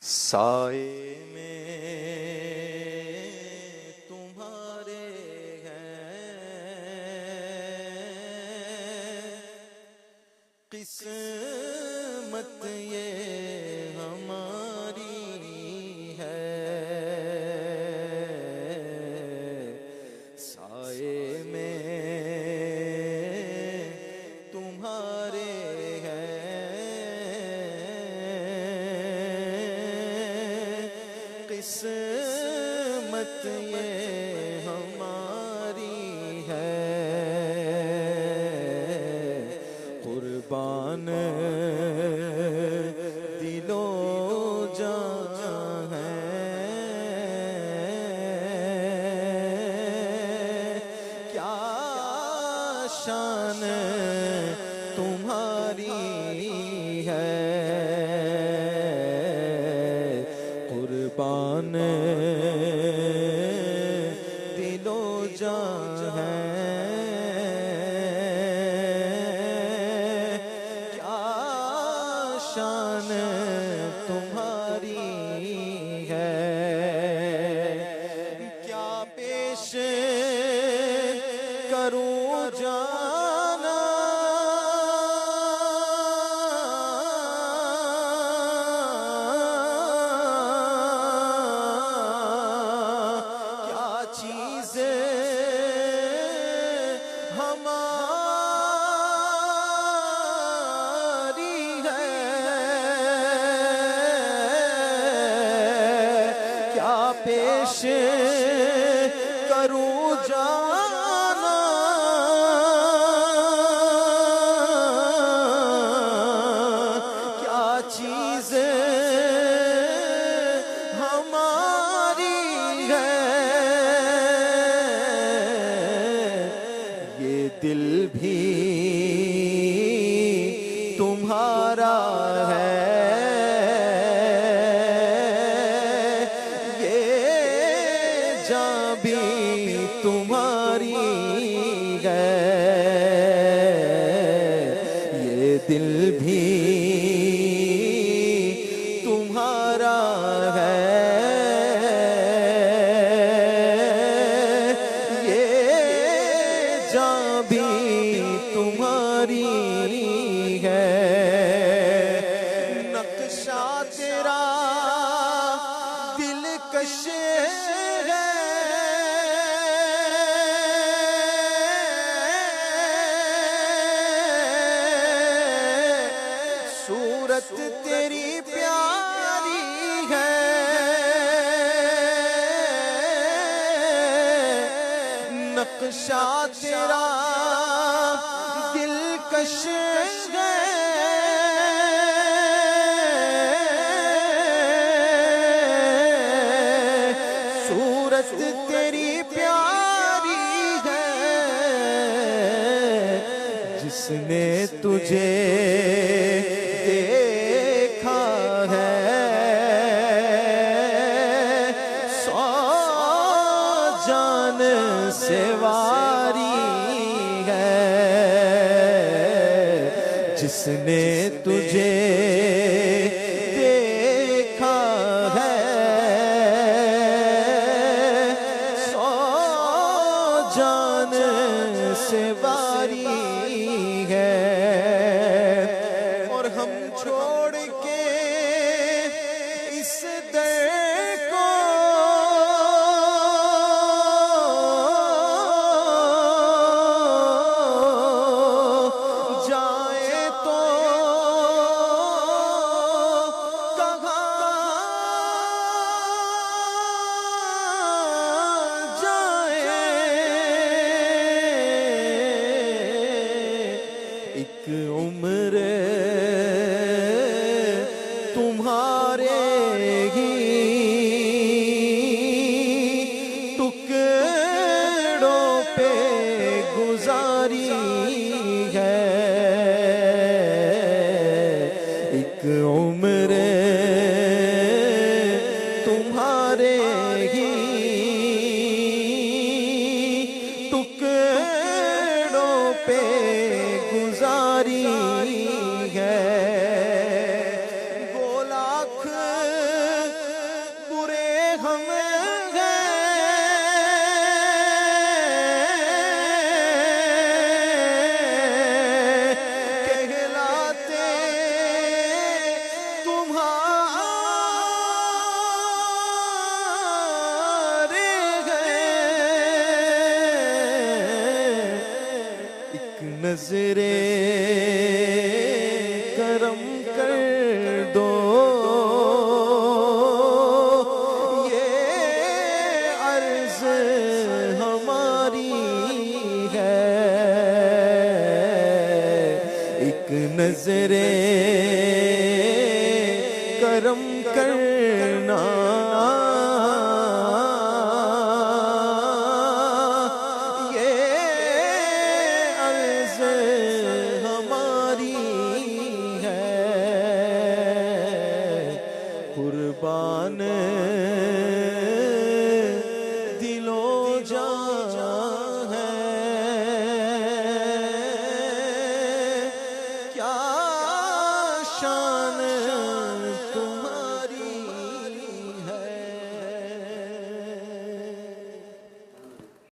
साए में तुम्हारे हैं, किस्मत ये हमारी है। साए में तुम्हारे किस्मत ये हमारी है। कुर्बान दिलो जान है, क्या शान तुम्हारी है। कुर्बान दिलो जान है, क्या शान तुम्हारी है। क्या पेश करूं जाना, हमारी है। क्या पेश करूं जाना, क्या चीज़ हमारी है। ये दिल भी तुम्हारा है, ये जान भी तुम्हारी है। ये दिल भी तुम्हारा है, ये जान भी तुम्हारी है। नक्शा तेरा दिलकश है, सूरत तेरी प्यारी है। नक्शा तेरा दिलकश है, सूरत तेरी प्यारी है। जिसने तुझे देखा है, सौ जान से वारी है। जिसने तुझे देखा है, सौ जान से वारी है। और हम छोड़ के इस दर को जाए तो कहाँ जाए। एक उम्र तुम्हारे ही टुकड़ों पे गुजारी है। एक उम्र तुम्हारे ही टुकड़ों पे गुजारी है। 2 लाख नजरे करम कर दो, ये अर्ज हमारी है। एक नजरे करम करना, ये अर्ज हमारी है। कुर्बान दिलो जान